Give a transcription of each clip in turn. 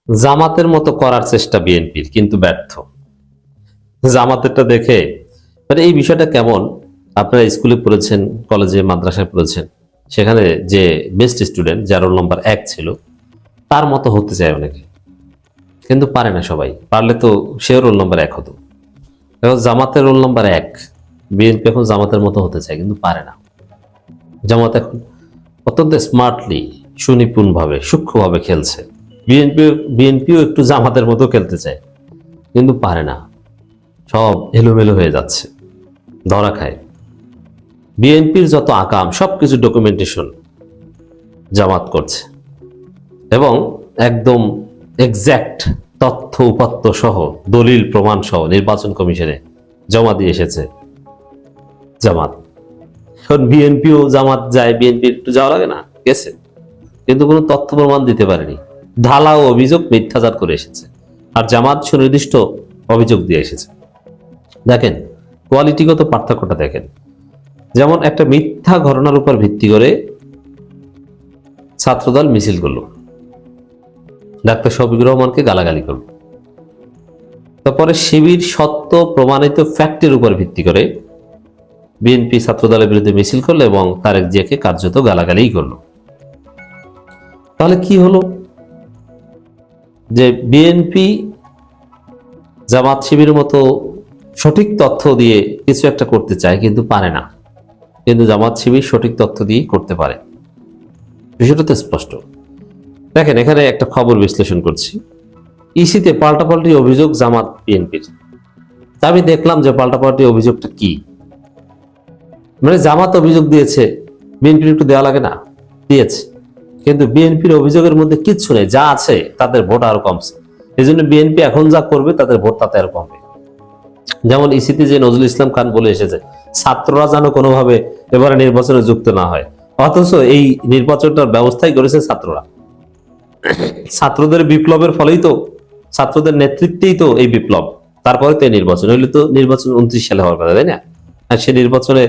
জামাতের মতো করার চেষ্টা বিএনপির, কিন্তু ব্যর্থ। জামাতেরটা দেখে মানে এই বিষয়টা কেমন, আপনারা স্কুলে পড়েছেন, কলেজে মাদ্রাসায় পড়েছেন, সেখানে যে বেস্ট স্টুডেন্ট যার রোল নম্বর 1 ছিল তার মতো হতে চায় অনেকে, কিন্তু পারে না সবাই। পারলে তো সেও রোল নম্বর 1 হতো। এখন জামাতের রোল নম্বর 1, বিএনপি এখন জামাতের মতো হতে চায় কিন্তু পারে না। জামাত এখন অত্যন্ত স্মার্টলি, সুনিপুণভাবে, সূক্ষ্মভাবে খেলছে। বিএনপিও একটু জামাতের মতো খেলতে চায় কিন্তু পারে না, সব এলোমেলো হয়ে যাচ্ছে, ধরা খায়। বিএনপির যত আকাম সবকিছু ডকুমেন্টেশন জামাত করছে এবং একদম এক্সাক্ট তথ্য উপাত্ত সহ, দলিল প্রমাণ সহ নির্বাচন কমিশনে জমা দিয়ে এসেছে জামাত। এখন বিএনপিও জামাত যায়, বিএনপি একটু যাওয়া লাগে না, গেছে, কিন্তু কোনো তথ্য প্রমাণ দিতে পারেনি। ঢালাও অভিযোগ মিথ্যাচার করে এসেছে, আর জামাত সুনির্দিষ্ট অভিযোগ দিয়ে এসেছে। দেখেন কোয়ালিটিগত পার্থক্যটা দেখেন। যেমন একটা মিথ্যা ঘটনার উপর ভিত্তি করে ছাত্রদল মিছিল করলো, ডাক্তার শফিকুর রহমানকে গালাগালি করলো। তারপরে শিবির সত্য প্রমাণিত ফ্যাক্টের উপর ভিত্তি করে বিএনপি ছাত্রদলের বিরুদ্ধে মিছিল করলো এবং তারেক জিয়াকে কার্যত গালাগালি করলো। তাহলে কি হলো? যে বিএনপি জামাত শিবিরের মতো সঠিক তথ্য দিয়ে কিছু একটা করতে চায় কিন্তু পারে না, কিন্তু জামাত শিবির সঠিক তথ্য দিয়ে করতে পারে। বিষয়টা তো স্পষ্ট। দেখেন এখানে একটা খবর বিশ্লেষণ করছি। ইসিতে পাল্টাপাল্টি অভিযোগ জামাত বিএনপির। তা আমি দেখলাম যে পাল্টাপাল্টি অভিযোগটা কি, মানে জামাত অভিযোগ দিয়েছে, বিএনপির একটু দেওয়া লাগে না, দিয়েছে, কিন্তু বিএনপির অভিযোগের মধ্যে কিচ্ছু নেই। যা আছে তাদের ভোট আরো কমছে, এই জন্য বিএনপি এখন যা করবে তাদের ভোট তাতে আরো কমবে। যেমন ইসিতে যে নজরুল ইসলাম খান বলে এসেছে ছাত্ররা যেন কোনোভাবে এবারে নির্বাচনে যুক্ত না হয়, অথচ এই নির্বাচনটার ব্যবস্থাই করেছে ছাত্ররা। ছাত্রদের বিপ্লবের ফলেই তো, ছাত্রদের নেতৃত্বেই তো এই বিপ্লব, তারপরে তো এই নির্বাচন হইলে তো নির্বাচন 29 সালে হওয়ার কথা, তাই না? আর সে নির্বাচনে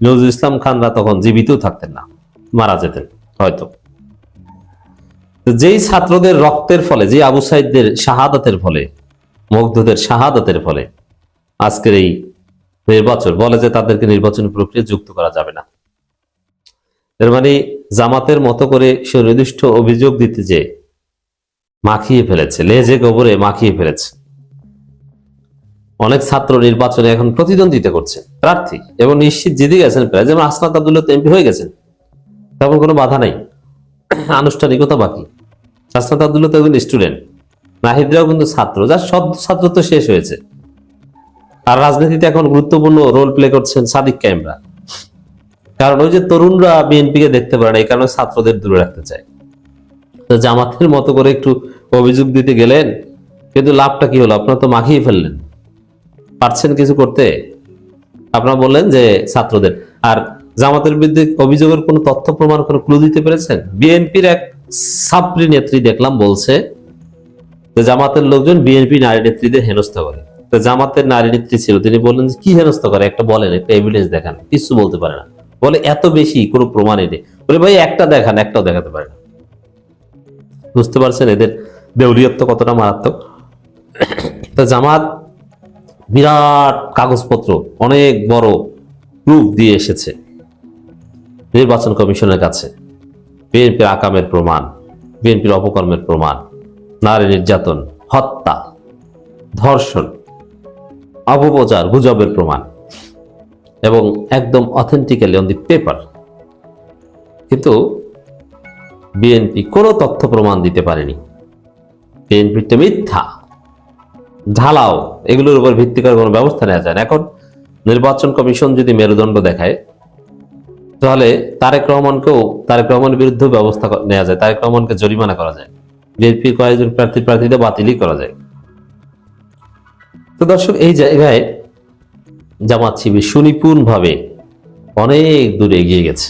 নজরুল ইসলাম খানরা তখন জীবিতও থাকতেন না, মারা যেতেন হয়তো। যেই ছাত্রদের রক্তের ফলে, যে আবু সাইদদের শাহাদাতের ফলে, মুগ্ধদের শাহাদাতের ফলে আজকের এই নির্বাচন, বলে যে তাদেরকে নির্বাচন প্রক্রিয়া যুক্ত করা যাবে না। এর মানে জামাতের মতো করে সুনির্দিষ্ট অভিযোগ দিতে যে মাখিয়ে ফেলেছে, লেজে গোবরে মাখিয়ে ফেলেছে। অনেক ছাত্র নির্বাচনে এখন প্রতিদ্বন্দ্বিতা করছে, প্রার্থী এবং নিশ্চিত জিতে গেছেন প্রায়। যেমন আসনাত আব্দুল্লাহ তো এমপি হয়ে গেছেন, তেমন কোনো বাধা নাই, আনুষ্ঠানিকতা বাকি। আসনাত আব্দুল্লাহ তো একজন স্টুডেন্ট, নাহিদরাও কিন্তু ছাত্র, যার সব ছাত্র তো শেষ হয়েছে। আর রাজনীতিতে এখন গুরুত্বপূর্ণ রোল প্লে করছেন সাদিক কায়েমরা, কারণ ওই যে তরুণরা বিএনপিকে দেখতে পারে না, এই কারণে ছাত্রদের দূরে রাখতে চায়। তো জামাতের মতো করে একটু অভিযোগ দিতে গেলেন, কিন্তু লাভটা কি হলো? আপনারা তো মাখিয়ে ফেললেন, পারছেন কিছু করতে? আপনারা বললেন যে ছাত্রদের, আর জামাতের বিরুদ্ধে অভিযোগের কোনো তথ্য প্রমাণ, কোনো ক্লু দিতে পেরেছেন? বিএনপির এক ছাত্রী নেত্রী দেখলাম বলছে যে জামাতের লোকজন বিএনপি নারী নেত্রীদের হেনস্থা করে। তো জামাতের নারী নেত্রী ছিল, তিনি বললেন যে কি হেনস্থা করে, একটা বলেন, একটা এভিডেন্স দেখান। কিছু বলতে পারে না, বলে এত বেশি কোনো প্রমাণই নেই। বলে ভাই একটা দেখান, একটাও দেখাতে পারে না। বুঝতে পারছেন এদের দেউলিয়ত্ব কতটা মারাত্মক? তো জামাত বিরাট কাগজপত্র, অনেক বড় প্রুফ দিয়ে এসেছে নির্বাচন কমিশনের কাছে। বিএনপির আকামের প্রমাণ, বিএনপির অপকর্মের প্রমাণ, নারী নির্যাতন, হত্যা, ধর্ষণ, অপপ্রচার, গুজবের প্রমাণ, এবং একদম অথেন্টিক্যালি অন দি পেপার। কিন্তু বিএনপি কোনো তথ্য প্রমাণ দিতে পারেনি। বিএনপিটা মিথ্যা, ঢালাও, এগুলোর উপর ভিত্তি করে কোনো ব্যবস্থা নেওয়া যায় না। এখন নির্বাচন কমিশন যদি মেরুদণ্ড দেখায়, তাহলে তারেক রহমানের বিরুদ্ধে ব্যবস্থা নেওয়া যায়, তারেক রহমানকে জরিমানা করা যায়, বিএনপির কয়েকজন প্রার্থীদের বাতিলই করা যায়। তো দর্শক, এই জায়গায় জামাত শিবির সুনিপুণভাবে অনেক দূরে এগিয়ে গেছে।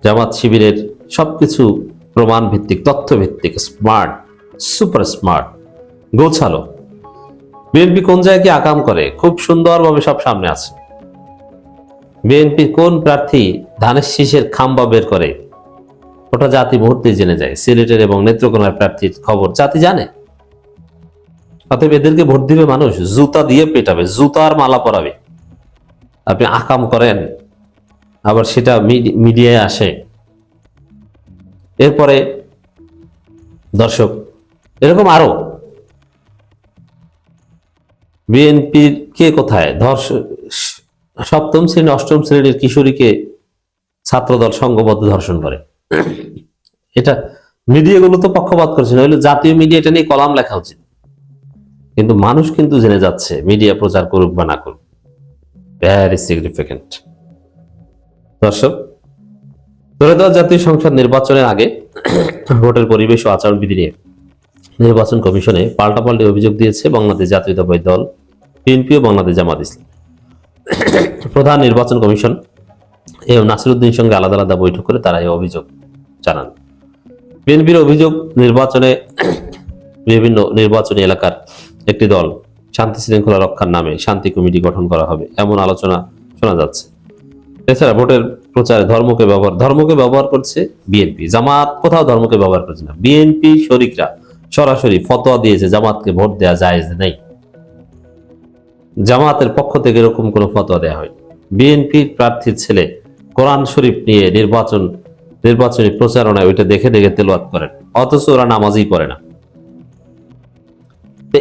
জামাত শিবিরের সবকিছু প্রমাণ ভিত্তিক, তথ্য ভিত্তিক, স্মার্ট, সুপার স্মার্ট, গোছালো। বিএনপি কোন জায়গায় আকাম করে খুব সুন্দরভাবে সব সামনে আছে। বিএনপি কোন প্রার্থী ধানের শীষের খাম্বা বের করে ওটা জাতি মুহূর্তেই জেনে যায়। সিলেটের এবং নেত্রকোনার প্রার্থীর খবর জাতি জানে। অতএব এদেরকে ভোট দিবে মানুষ, জুতা দিয়ে পেটাবে, জুতার মালা পরাবে। আপনি আকাম করেন, আবার সেটা মিডিয়ায় আসে। এরপরে দর্শক, এরকম আরো বিএনপির কে কোথায় সপ্তম শ্রেণী অষ্টম শ্রেণীর কিশোরীকে ছাত্রদল সংঘবদ্ধ ধর্ষণ করে। এটা মিডিয়াগুলো তো পক্ষপাত করছে, নইলে জাতীয় মিডিয়া এটা নিয়ে কলাম লেখা উচিত। কিন্তু মানুষ কিন্তু জেনে যাচ্ছে, মিডিয়া প্রচার করুক বা না করুক। Very significant. দর্শক, 2010 জাতীয় সংসদ নির্বাচনের আগে ভোটের পরিবেশ ও আচরণবিধি নিয়ে নির্বাচন কমিশনে পাল্টাপাল্টি অভিযোগ দিয়েছে বাংলাদেশ জাতীয়তাবাদী দল, বিএনপি ও বাংলাদেশ জামাত ইসলাম। প্রধান নির্বাচন কমিশন এম নাসিরউদ্দিনের সঙ্গে আলাদা আলাদা বৈঠক করে তারা এই অভিযোগ জানান। বিএনপির অভিযোগ, নির্বাচনে বিভিন্ন নির্বাচনী এলাকার একটি দল শান্তি শৃঙ্খলা রক্ষার নামে শান্তি কমিটি গঠন করা হবে, এমন আলোচনা শোনা যাচ্ছে। এছাড়া ভোটের প্রচারে ধর্মকে ব্যবহার করছে বিএনপি। জামাত কোথাও ধর্মকে ব্যবহার করছে না। বিএনপি শরিকরা সরাসরি ফতোয়া দিয়েছে জামাতকে ভোট দেওয়া জায়েজ নেই। জামাতের পক্ষ থেকে এরকম কোনো ফতোয়া দেওয়া হয়। বিএনপির প্রার্থীর ছেলে কোরআন শরীফ নিয়ে নির্বাচনী প্রচারণায় ওইটা দেখে দেখে তেলাওয়াত করেন, অথচ ওরা নামাজই পড়ে না।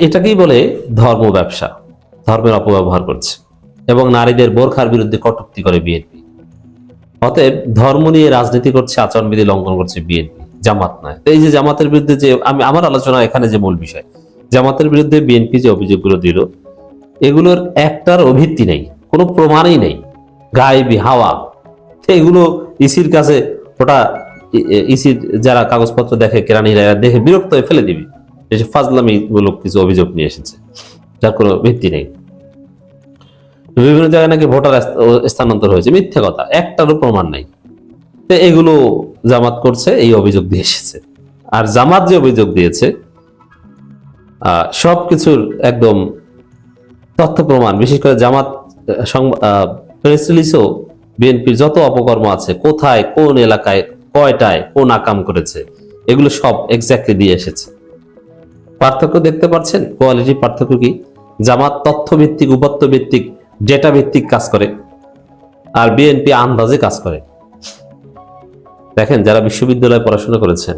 এটাকেই বলে ধর্ম ব্যবসা, ধর্মের অপব্যবহার করছে। এবং নারীদের বোরখার বিরুদ্ধে কটূক্তি করে বিএনপি। অতএব ধর্ম নিয়ে রাজনীতি করছে, আচরণবিধি লঙ্ঘন করছে বিএনপি, জামাত নয়। এই যে জামাতের বিরুদ্ধে যে আমার আলোচনা এখানে যে মূল বিষয়, জামাতের বিরুদ্ধে বিএনপি যে অভিযোগগুলো দিল, এগুলোর একটার ভিত্তি নেই, কোনো প্রমাণই নেই, গায়েবী হাওয়া। এগুলো ইসির কাছে, ওটা ইসির যারা কাগজপত্র দেখে, কেরানিরা দেখে বিরক্ত হয়ে ফেলে দিবি। এসে ফাজলামি মূলক কিছু অভিযোগ নিয়ে এসেছে, যার কোনো ভিত্তি নেই। বিভিন্ন জায়গায় নাকি ভোটার স্থানান্তর হয়েছে, মিথ্যা কথা, একটারও প্রমাণ নাই। তো এগুলো জামাত করছে, এই অভিযোগ দিয়ে এসেছে। আর জামাত যে অভিযোগ দিয়েছে সবকিছুর একদম তথ্য প্রমাণ, বিশেষ করে জামাত প্রেস রিলিজেও বিএনপির যত অপকর্ম আছে, কোথায় কোন এলাকায় কয়টায় কোন আকাম করেছে, এগুলো সব এক্স্যাক্টলি দিয়ে এসেছে। পার্থক্য দেখতে পাচ্ছেন? কোয়ালিটি পার্থক্য কি? জামাত তথ্য ভিত্তিক, উপাত্ত ভিত্তিক, ডেটা ভিত্তিক কাজ করে, আর বিএনপি আন্দাজে কাজ করে। দেখেন, যারা বিশ্ববিদ্যালয়ে পড়াশোনা করেছেন,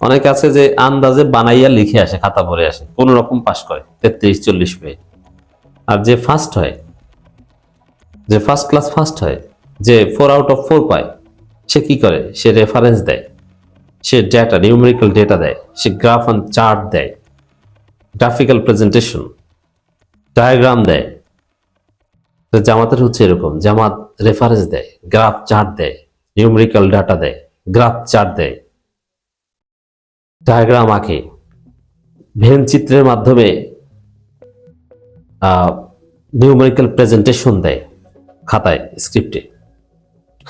অনেকে আছে যে আন্দাজে বানাইয়া লিখে আসে, খাতা ভরে আসে, কোন রকম পাস করে 33-40 পেয়ে। আর যে ফার্স্ট হয়, যে ফার্স্ট ক্লাস ফার্স্ট হয়, যে 4 আউট অফ 4 পায়, সে কি করে? সে রেফারেন্স দেয়, সে ডেটা, নিউমেরিক্যাল ডেটা দেয়, সে গ্রাফ অ্যান্ড চার্ট দেয়, গ্রাফিক্যাল প্রেজেন্টেশন, ডায়াগ্রাম দেয়। তো জামাতের হচ্ছে এরকম, জামাত রেফারেন্স দেয়, গ্রাফ চার্ট দেয়, নিউমেরিক্যাল ডাটা দেয়, গ্রাফ চার্ট দেয়, ডায়াগ্রাম আঁকে, ভেন চিত্রের মাধ্যমে নিউমেরিক্যাল প্রেজেন্টেশন দেয় খাতায়, স্ক্রিপ্টে।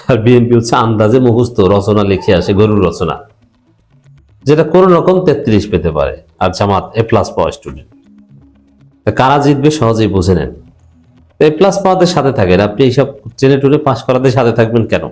আর বিএনপি হচ্ছে আন্দাজে মুখস্থ রচনা লিখে আসে, গরুর রচনা, যেটা কোন রকম 33 পেতে পারে। আর জামাত A+ পাওয়া স্টুডেন্ট। কারা জিতবে সহজেই বুঝে নেন। A+ পাওয়াদের সাথে থাকেন, আপনি এইসব ট্রেনে টুরে পাস করাদের সাথে থাকবেন কেন?